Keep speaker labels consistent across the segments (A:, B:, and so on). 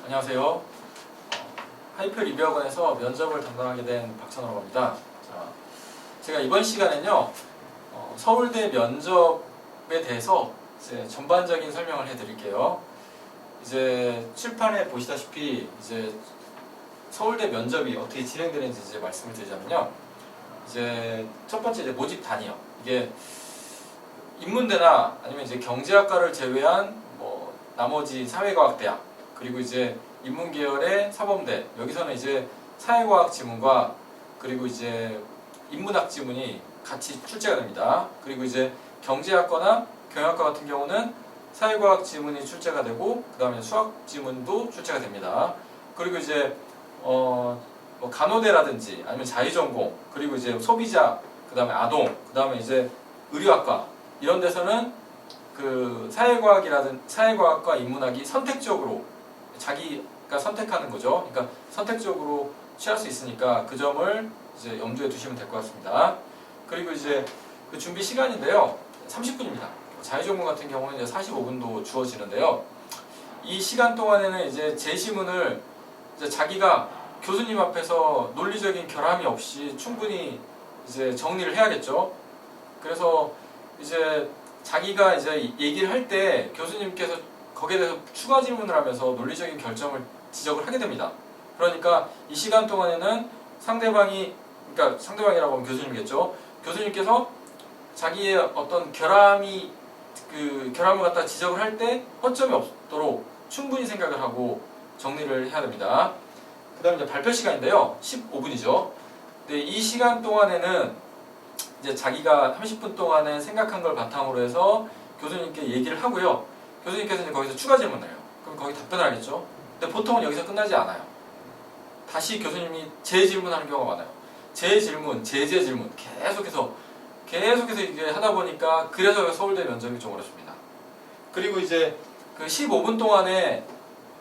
A: 안녕하세요. 하이프 리뷰학원에서 면접을 담당하게 된 박찬호라고 합니다. 자, 제가 이번 시간에는요, 서울대 면접에 대해서 이제 전반적인 설명을 해드릴게요. 이제 칠판에 보시다시피 이제 서울대 면접이 어떻게 진행되는지 이제 말씀을 드리자면요, 이제 첫 번째 이제 모집 단위요. 이게 인문대나 아니면 이제 경제학과를 제외한 뭐 나머지 사회과학대학 그리고 이제 인문계열의 사범대, 여기서는 이제 사회과학 지문과 그리고 이제 인문학 지문이 같이 출제가 됩니다. 그리고 이제 경제학과나 경영학과 같은 경우는 사회과학 지문이 출제가 되고 그 다음에 수학 지문도 출제가 됩니다. 그리고 이제 뭐 간호대라든지 아니면 자유전공 그리고 이제 소비자 그 다음에 아동 그 다음에 이제 의료학과 이런 데서는 그 사회과학과 인문학이 선택적으로 자기가 선택하는 거죠. 그러니까 선택적으로 취할 수 있으니까 그 점을 이제 염두에 두시면 될 것 같습니다. 그리고 이제 그 준비 시간인데요, 30분입니다. 자유전공 같은 경우는 이제 45분도 주어지는데요. 이 시간 동안에는 이제 제시문을 이제 자기가 교수님 앞에서 논리적인 결함이 없이 충분히 이제 정리를 해야겠죠. 그래서 이제 자기가 이제 얘기를 할 때 교수님께서 거기에 대해서 추가 질문을 하면서 논리적인 결정을 지적을 하게 됩니다. 그러니까 이 시간 동안에는 그러니까 상대방이라고 하면 교수님이겠죠. 교수님께서 자기의 어떤 결함을 갖다 지적을 할 때 허점이 없도록 충분히 생각을 하고 정리를 해야 됩니다. 그 다음에 이제 발표 시간인데요. 15분이죠. 근데 이 시간 동안에는 이제 자기가 30분 동안에 생각한 걸 바탕으로 해서 교수님께 얘기를 하고요. 교수님께서 이제 거기서 추가 질문을 해요. 그럼 거기 답변을 하겠죠. 근데 보통은 여기서 끝나지 않아요. 다시 교수님이 재질문하는 경우가 많아요. 재질문, 재질문 계속해서 이게 하다 보니까 그래서 서울대 면접이 좀 어렵습니다. 그리고 이제 그 15분 동안에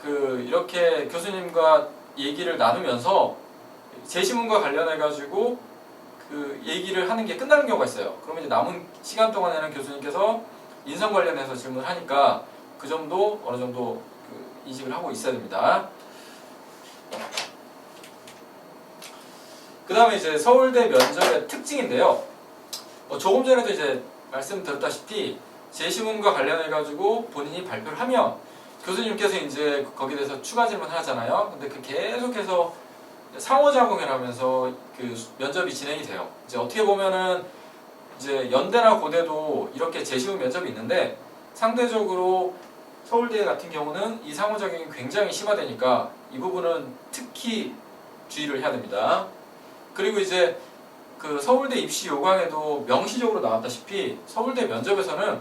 A: 이렇게 교수님과 얘기를 나누면서 재질문과 관련해 가지고 그 얘기를 하는 게 끝나는 경우가 있어요. 그러면 이제 남은 시간 동안에는 교수님께서 인성 관련해서 질문을 하니까 그 점도 어느 정도 인식을 하고 있어야 됩니다. 그 다음에 이제 서울대 면접의 특징인데요. 조금 전에도 이제 말씀드렸다시피 제시문과 관련해가지고 본인이 발표를 하면 교수님께서 이제 거기에 대해서 추가 질문을 하잖아요. 근데 계속해서 상호작용을 하면서 그 면접이 진행이 돼요. 이제 어떻게 보면은 이제 연대나 고대도 이렇게 제시문 면접이 있는데 상대적으로 서울대 같은 경우는 이 상호작용이 굉장히 심화되니까 이 부분은 특히 주의를 해야 됩니다. 그리고 이제 그 서울대 입시 요강에도 명시적으로 나왔다시피 서울대 면접에서는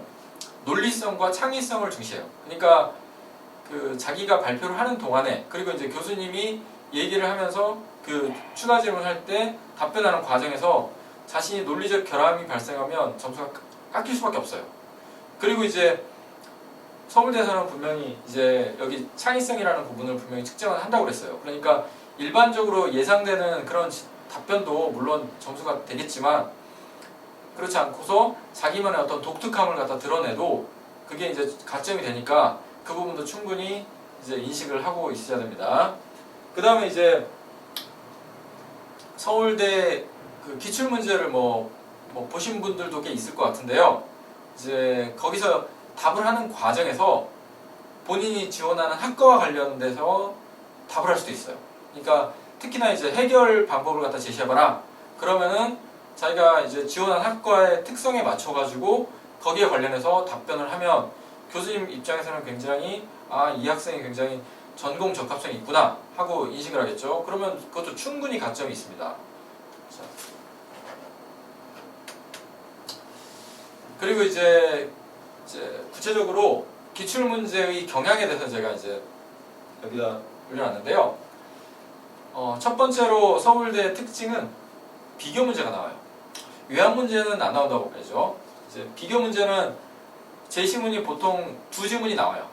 A: 논리성과 창의성을 중시해요. 그러니까 그 자기가 발표를 하는 동안에 그리고 이제 교수님이 얘기를 하면서 그 추가 질문할 때 답변하는 과정에서 자신이 논리적 결함이 발생하면 점수가 깎일 수밖에 없어요. 그리고 이제 서울대에서는 분명히 이제 여기 창의성이라는 부분을 분명히 측정을 한다고 그랬어요. 그러니까 일반적으로 예상되는 그런 답변도 물론 점수가 되겠지만 그렇지 않고서 자기만의 어떤 독특함을 갖다 드러내도 그게 이제 가점이 되니까 그 부분도 충분히 이제 인식을 하고 있어야 됩니다. 그 다음에 이제 서울대 그 기출문제를 뭐 보신 분들도 꽤 있을 것 같은데요. 이제 거기서 답을 하는 과정에서 본인이 지원하는 학과와 관련돼서 답을 할 수도 있어요. 그러니까 특히나 이제 해결 방법을 갖다 제시해봐라. 그러면은 자기가 이제 지원한 학과의 특성에 맞춰가지고 거기에 관련해서 답변을 하면 교수님 입장에서는 굉장히 이 학생이 굉장히 전공 적합성이 있구나 하고 인식을 하겠죠. 그러면 그것도 충분히 가점이 있습니다. 자. 그리고 이제 구체적으로 기출문제의 경향에 대해서 제가 이제 여기다 올려놨는데요. 첫 번째로 서울대의 특징은 비교 문제가 나와요. 요약 문제는 안 나온다고 봐야죠. 이제 비교 문제는 제시문이 보통 두 지문이 나와요.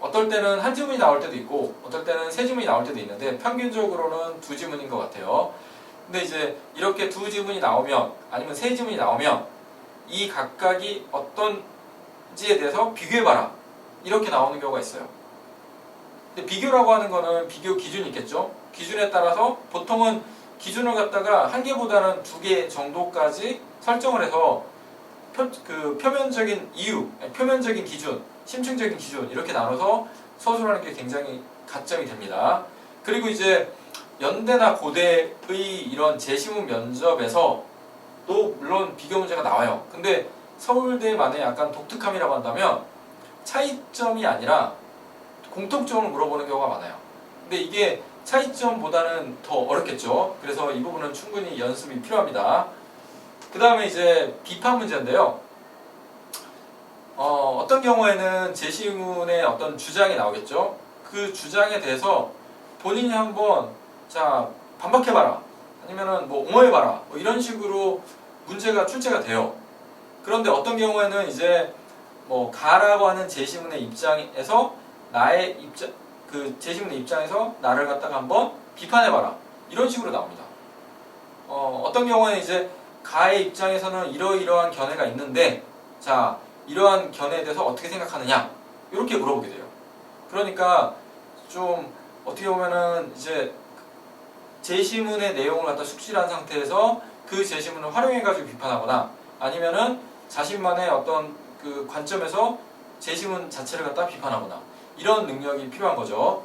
A: 어떨 때는 한 지문이 나올 때도 있고 어떨 때는 세 지문이 나올 때도 있는데 평균적으로는 두 지문인 것 같아요. 근데 이제 이렇게 두 지문이 나오면 아니면 세 지문이 나오면 이 각각이 어떤지에 대해서 비교해봐라 이렇게 나오는 경우가 있어요. 근데 비교라고 하는 거는 비교 기준이 있겠죠. 기준에 따라서 보통은 기준을 갖다가 한 개보다는 두 개 정도까지 설정을 해서 표면적인 이유, 표면적인 기준, 심층적인 기준 이렇게 나눠서 서술하는 게 굉장히 가점이 됩니다. 그리고 이제 연대나 고대의 이런 재시문 면접에서 또 물론 비교 문제가 나와요. 근데 서울대만의 약간 독특함이라고 한다면 차이점이 아니라 공통점을 물어보는 경우가 많아요. 근데 이게 차이점보다는 더 어렵겠죠. 그래서 이 부분은 충분히 연습이 필요합니다. 그 다음에 이제 비판 문제인데요. 어떤 경우에는 재시문의 어떤 주장이 나오겠죠. 그 주장에 대해서 본인이 한번 자 반박해봐라, 아니면은 뭐 옹호해봐라, 뭐 이런 식으로 문제가 출제가 돼요. 그런데 어떤 경우에는 이제 뭐 가라고 하는 재시문의 입장에서 나의 입장, 그 재시문의 입장에서 나를 갖다가 한번 비판해봐라, 이런 식으로 나옵니다. 어떤 경우에는 이제 가의 입장에서는 이러이러한 견해가 있는데 자 이러한 견해에 대해서 어떻게 생각하느냐, 이렇게 물어보게 돼요. 그러니까 좀 어떻게 보면은 이제 재시문의 내용을 갖다 숙지한 상태에서 그 재시문을 활용해가지고 비판하거나 아니면은 자신만의 어떤 그 관점에서 재시문 자체를 갖다 비판하거나 이런 능력이 필요한 거죠.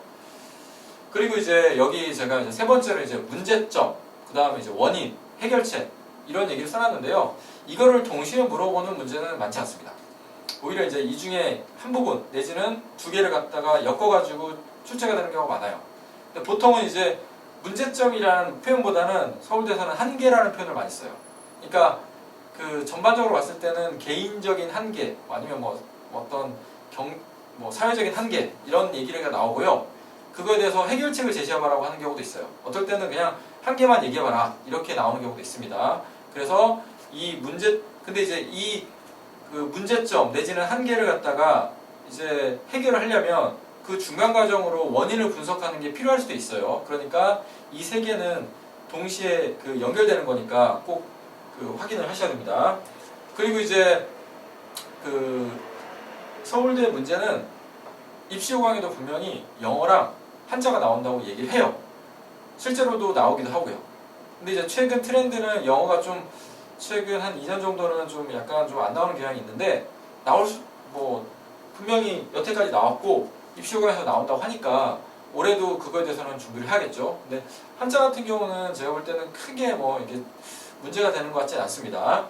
A: 그리고 이제 여기 제가 이제 세 번째로 이제 문제점, 그 다음에 이제 원인, 해결책 이런 얘기를 써놨는데요. 이거를 동시에 물어보는 문제는 많지 않습니다. 오히려 이제 이 중에 한 부분 내지는 두 개를 갖다가 엮어가지고 출제가 되는 경우가 많아요. 근데 보통은 이제 문제점이라는 표현보다는 서울대에서는 한계라는 표현을 많이 써요. 그러니까 그 전반적으로 봤을 때는 개인적인 한계 아니면 뭐 어떤 사회적인 한계 이런 얘기가 나오고요. 그거에 대해서 해결책을 제시해봐라고 하는 경우도 있어요. 어떨 때는 그냥 한계만 얘기해봐라 이렇게 나오는 경우도 있습니다. 그래서 근데 이제 이 그 문제점 내지는 한계를 갖다가 이제 해결을 하려면 그 중간 과정으로 원인을 분석하는 게 필요할 수도 있어요. 그러니까 이 세 개는 동시에 그 연결되는 거니까 꼭 그 확인을 하셔야 됩니다. 그리고 이제 그 서울대 문제는 입시 요강에도 분명히 영어랑 한자가 나온다고 얘기를 해요. 실제로도 나오기도 하고요. 근데 이제 최근 트렌드는 영어가 좀 최근 한 2년 정도는 좀 약간 좀 안 나오는 경향이 있는데 분명히 여태까지 나왔고 입시 요강에서 나온다고 하니까 올해도 그거에 대해서는 준비를 해야겠죠. 근데 한자 같은 경우는 제가 볼 때는 크게 이게 문제가 되는 것 같지 않습니다.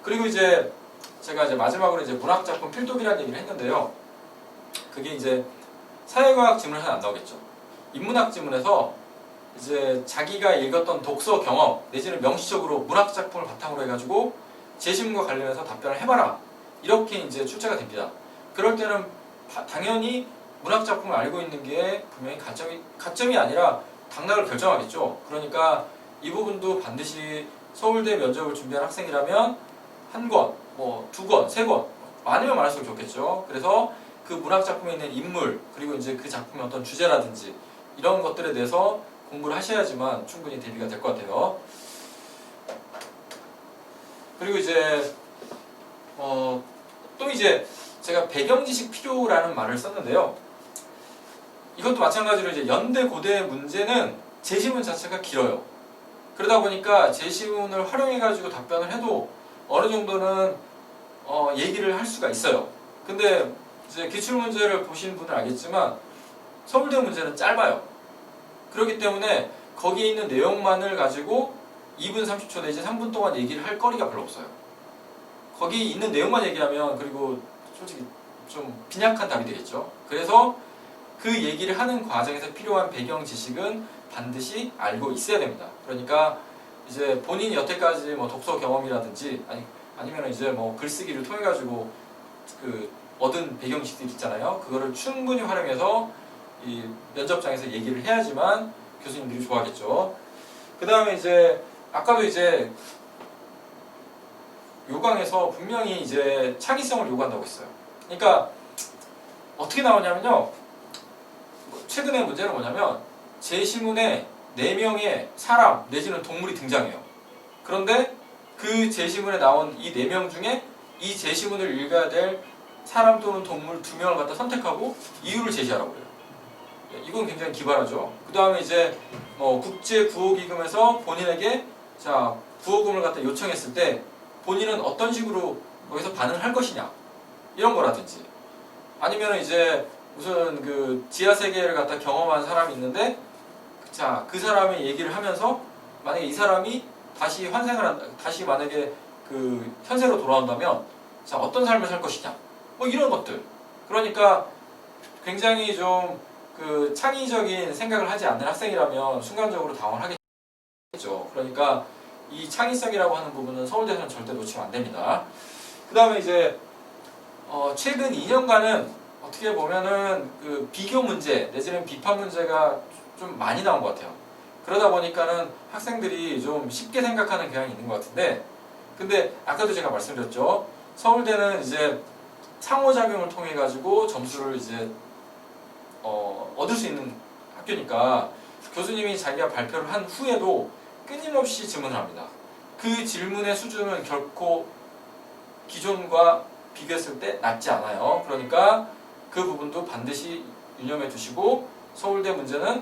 A: 그리고 이제 제가 이제 마지막으로 이제 문학작품 필독이라는 얘기를 했는데요. 그게 이제 사회과학 지문에서는 안 나오겠죠. 인문학 지문에서 이제 자기가 읽었던 독서 경험 내지는 명시적으로 문학작품을 바탕으로 해가지고 재시문과 관련해서 답변을 해봐라, 이렇게 이제 출제가 됩니다. 그럴 때는 당연히 문학작품을 알고 있는 게 분명히 가점이 아니라 당락을 결정하겠죠. 그러니까 이 부분도 반드시 서울대 면접을 준비한 학생이라면 한 권, 두 권, 세 권, 많으면 많을수록 좋겠죠. 그래서 그 문학작품에 있는 인물, 그리고 이제 그 작품의 어떤 주제라든지 이런 것들에 대해서 공부를 하셔야지만 충분히 대비가 될 것 같아요. 그리고 이제 또 이제 제가 배경지식 필요라는 말을 썼는데요. 이것도 마찬가지로 이제 연대 고대 문제는 재시문 자체가 길어요. 그러다 보니까 재시문을 활용해가지고 답변을 해도 어느 정도는 얘기를 할 수가 있어요. 근데 이제 기출문제를 보신 분은 알겠지만 서울대 문제는 짧아요. 그렇기 때문에 거기에 있는 내용만을 가지고 2분 30초 내지 3분 동안 얘기를 할 거리가 별로 없어요. 거기 있는 내용만 얘기하면 그리고 솔직히 좀 빈약한 답이 되겠죠. 그래서 그 얘기를 하는 과정에서 필요한 배경 지식은 반드시 알고 있어야 됩니다. 그러니까 이제 본인이 여태까지 독서 경험이라든지 아니면 이제 글쓰기를 통해 가지고 그 얻은 배경 지식들 있잖아요. 그거를 충분히 활용해서 이 면접장에서 얘기를 해야지만 교수님들이 좋아하겠죠. 그 다음에 이제 아까도 이제 요강에서 분명히 이제 창의성을 요구한다고 했어요. 그러니까 어떻게 나오냐면요. 최근의 문제는 뭐냐면 재시문에 4명의 사람 내지는 동물이 등장해요. 그런데 그 재시문에 나온 이 4명 중에 이 재시문을 읽어야 될 사람 또는 동물 2명을 갖다 선택하고 이유를 제시하라고 해요. 이건 굉장히 기발하죠. 그 다음에 이제 국제구호기금에서 본인에게 자 구호금을 갖다 요청했을 때 본인은 어떤 식으로 거기서 반응을 할 것이냐 이런 거라든지 아니면 이제 무슨 그 지하 세계를 갖다 경험한 사람이 있는데 자 그 사람의 얘기를 하면서 만약에 이 사람이 다시 환생을 한다, 다시 만약에 그 현세로 돌아온다면 자 어떤 삶을 살 것이냐 뭐 이런 것들. 그러니까 굉장히 좀 그 창의적인 생각을 하지 않는 학생이라면 순간적으로 당황을 하겠죠. 그러니까 이 창의성이라고 하는 부분은 서울대에서는 절대 놓치면 안 됩니다. 그 다음에 이제 최근 2년간은 어떻게 보면은 그 비교 문제 내지는 비판 문제가 좀 많이 나온 것 같아요. 그러다 보니까는 학생들이 좀 쉽게 생각하는 경향이 있는 것 같은데, 근데 아까도 제가 말씀드렸죠. 서울대는 이제 상호작용을 통해 가지고 점수를 이제 얻을 수 있는 학교니까 교수님이 자기가 발표를 한 후에도 끊임없이 질문을 합니다. 그 질문의 수준은 결코 기존과 비교했을 때 낮지 않아요. 그러니까 그 부분도 반드시 유념해 두시고 서울대 문제는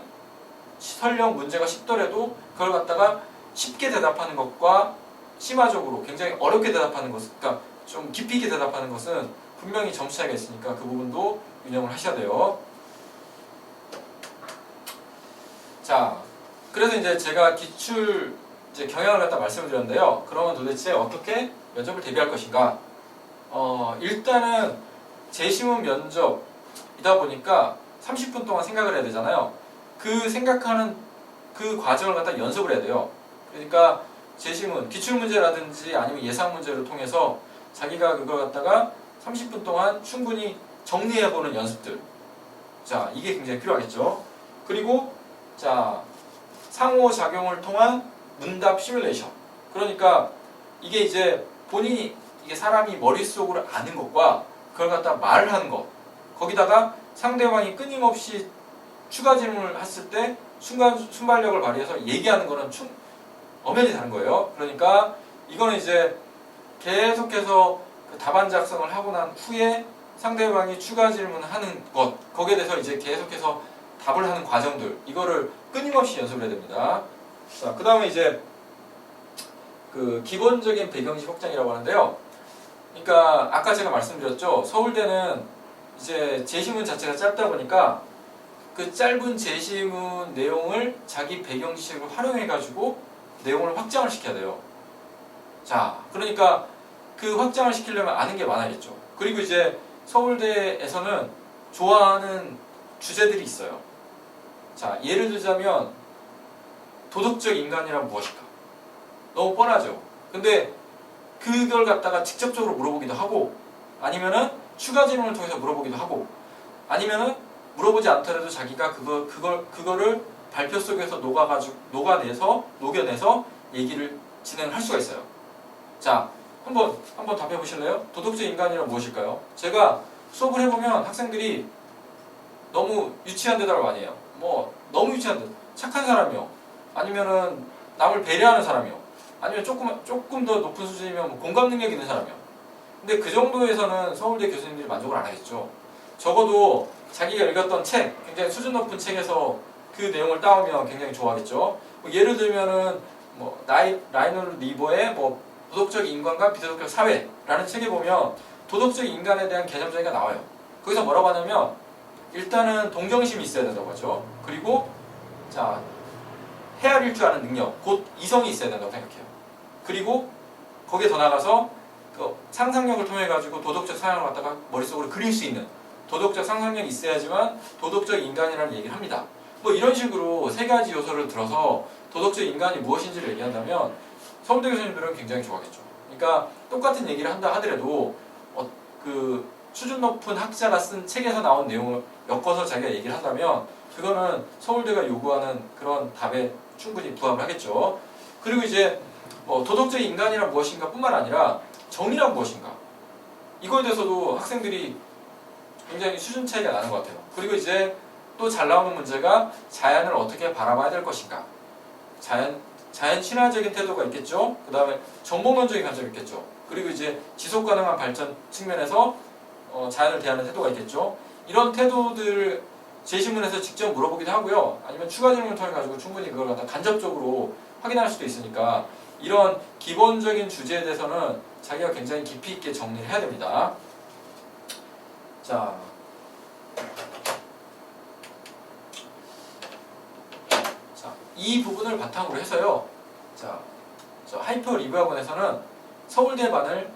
A: 설령 문제가 쉽더라도 그걸 갖다가 쉽게 대답하는 것과 심화적으로 굉장히 어렵게 대답하는 것, 그러니까 좀 깊이 있게 대답하는 것은 분명히 점수 차이가 있으니까 그 부분도 유념을 하셔야 돼요. 자, 그래서 이제 제가 기출 이제 경향을 갖다 말씀을 드렸는데요. 그러면 도대체 어떻게 면접을 대비할 것인가? 일단은 재시문 면접이다 보니까 30분 동안 생각을 해야 되잖아요. 그 생각하는 그 과정을 갖다 연습을 해야 돼요. 그러니까 재시문, 기출문제라든지 아니면 예상 문제를 통해서 자기가 그걸 갖다가 30분 동안 충분히 정리해보는 연습들. 자, 이게 굉장히 필요하겠죠. 그리고 자, 상호작용을 통한 문답 시뮬레이션. 그러니까 이게 이제 본인이 이게 사람이 머릿속으로 아는 것과 그걸 갖다 말을 하는 것, 거기다가 상대방이 끊임없이 추가 질문을 했을 때 순발력을 발휘해서 얘기하는 거는 엄연히 다른 거예요. 그러니까 이거는 이제 계속해서 그 답안 작성을 하고 난 후에 상대방이 추가 질문을 하는 것, 거기에 대해서 이제 계속해서 답을 하는 과정들, 이거를 끊임없이 연습을 해야 됩니다. 자, 그 다음에 이제 그 기본적인 배경지 확장이라고 하는데요. 그러니까 아까 제가 말씀드렸죠. 서울대는 이제 제시문 자체가 짧다 보니까 그 짧은 제시문 내용을 자기 배경지식으로 활용해가지고 내용을 확장을 시켜야 돼요. 자, 그러니까 그 확장을 시키려면 아는 게 많아야겠죠. 그리고 이제 서울대에서는 좋아하는 주제들이 있어요. 자, 예를 들자면 도덕적 인간이란 무엇일까? 너무 뻔하죠. 근데 그걸 갖다가 직접적으로 물어보기도 하고 아니면은 추가 질문을 통해서 물어보기도 하고 아니면은 물어보지 않더라도 자기가 그거를 발표 속에서 녹여내서 얘기를 진행을 할 수가 있어요. 자, 한번 답해 보실래요? 도덕적 인간이란 무엇일까요? 제가 수업을 해보면 학생들이 너무 유치한 대답을 많이 해요. 뭐 너무 유치한 대답. 착한 사람이요. 아니면은 남을 배려하는 사람이요. 아니면 조금 더 높은 수준이면 뭐 공감 능력 있는 사람이요. 근데 그 정도에서는 서울대 교수님들이 만족을 안 하겠죠. 적어도 자기가 읽었던 책, 굉장히 수준 높은 책에서 그 내용을 따오면 굉장히 좋아하겠죠. 뭐 예를 들면은 뭐 라이널 리버의 뭐 도덕적 인간과 비도덕적 사회라는 책에 보면 도덕적 인간에 대한 개념 정의가 나와요. 거기서 뭐라고 하냐면 일단은 동정심이 있어야 된다고 하죠. 그리고 자, 헤아릴 줄 아는 능력, 곧 이성이 있어야 된다고 생각해요. 그리고 거기에 더 나가서 그 상상력을 통해 가지고 도덕적 사상을 갖다가 머릿속으로 그릴 수 있는 도덕적 상상력이 있어야지만 도덕적 인간이라는 얘기를 합니다. 뭐 이런 식으로 세 가지 요소를 들어서 도덕적 인간이 무엇인지를 얘기한다면 서울대 교수님들은 굉장히 좋아하겠죠. 그러니까 똑같은 얘기를 한다 하더라도 그 수준 높은 학자가 쓴 책에서 나온 내용을 엮어서 자기가 얘기를 한다면 그거는 서울대가 요구하는 그런 답에 충분히 부합을 하겠죠. 그리고 이제 도덕적 인간이란 무엇인가 뿐만 아니라 정의란 무엇인가, 이거에 대해서도 학생들이 굉장히 수준 차이가 나는 것 같아요. 그리고 이제 또 잘 나오는 문제가 자연을 어떻게 바라봐야 될 것인가, 자연 친화적인 태도가 있겠죠. 그 다음에 정보론적인 관점이 있겠죠. 그리고 이제 지속 가능한 발전 측면에서 자연을 대하는 태도가 있겠죠. 이런 태도들을 제시문에서 직접 물어보기도 하고요. 아니면 추가 질문을 통해 가지고 충분히 그걸 갖다 간접적으로 확인할 수도 있으니까 이런 기본적인 주제에 대해서는 자기가 굉장히 깊이 있게 정리를 해야 됩니다. 자, 이 부분을 바탕으로 해서요. 자, 저 하이퍼 리뷰 학원에서는 서울대반을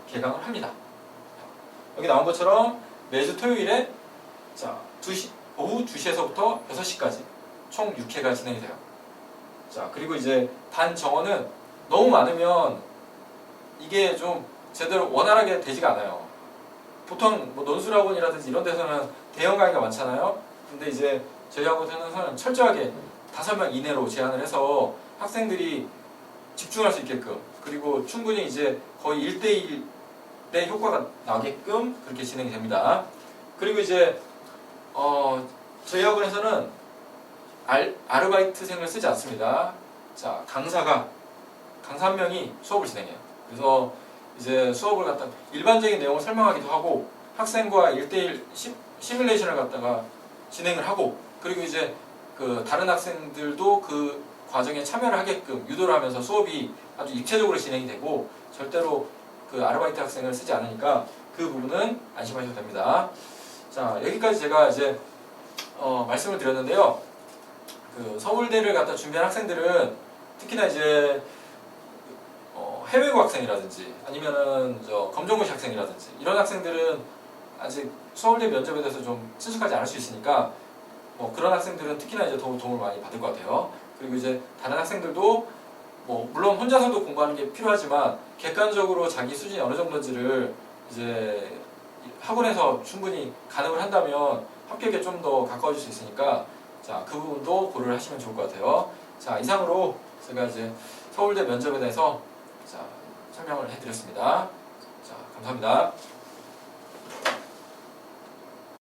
A: 개강을 합니다. 여기 나온 것처럼 매주 토요일에 자, 오후 2시에서부터 6시까지 총 6회가 진행이 돼요. 자, 그리고 이제 단 정원은 너무 많으면 이게 좀 제대로 원활하게 되지가 않아요. 보통 뭐 논술학원이라든지 이런 데서는 대형 강의가 많잖아요. 근데 이제 저희 학원에서는 철저하게 5명 이내로 제한을 해서 학생들이 집중할 수 있게끔, 그리고 충분히 이제 거의 1대1의 효과가 나게끔 그렇게 진행이 됩니다. 그리고 이제 저희 학원에서는 아르바이트생을 쓰지 않습니다. 자, 강사 한 명이 수업을 진행해요. 그래서 이제 수업을 갖다 일반적인 내용을 설명하기도 하고 학생과 1대1 시뮬레이션을 갖다가 진행을 하고, 그리고 이제 그 다른 학생들도 그 과정에 참여를 하게끔 유도를 하면서 수업이 아주 입체적으로 진행이 되고 절대로 그 아르바이트 학생을 쓰지 않으니까 그 부분은 안심하셔도 됩니다. 자, 여기까지 제가 이제 말씀을 드렸는데요. 그 서울대를 갖다 준비한 학생들은 특히나 이제 해외고 학생이라든지 아니면은 검정고시 학생이라든지 이런 학생들은 아직 서울대 면접에 대해서 좀 친숙하지 않을 수 있으니까 그런 학생들은 특히나 이제 도움을 많이 받을 것 같아요. 그리고 이제 다른 학생들도 물론 혼자서도 공부하는 게 필요하지만 객관적으로 자기 수준이 어느 정도인지를 이제 학원에서 충분히 가늠을 한다면 합격에 좀 더 가까워질 수 있으니까 자, 그 부분도 고려를 하시면 좋을 것 같아요. 자, 이상으로 제가 이제 서울대 면접에 대해서 자, 설명을 해드렸습니다. 자, 감사합니다.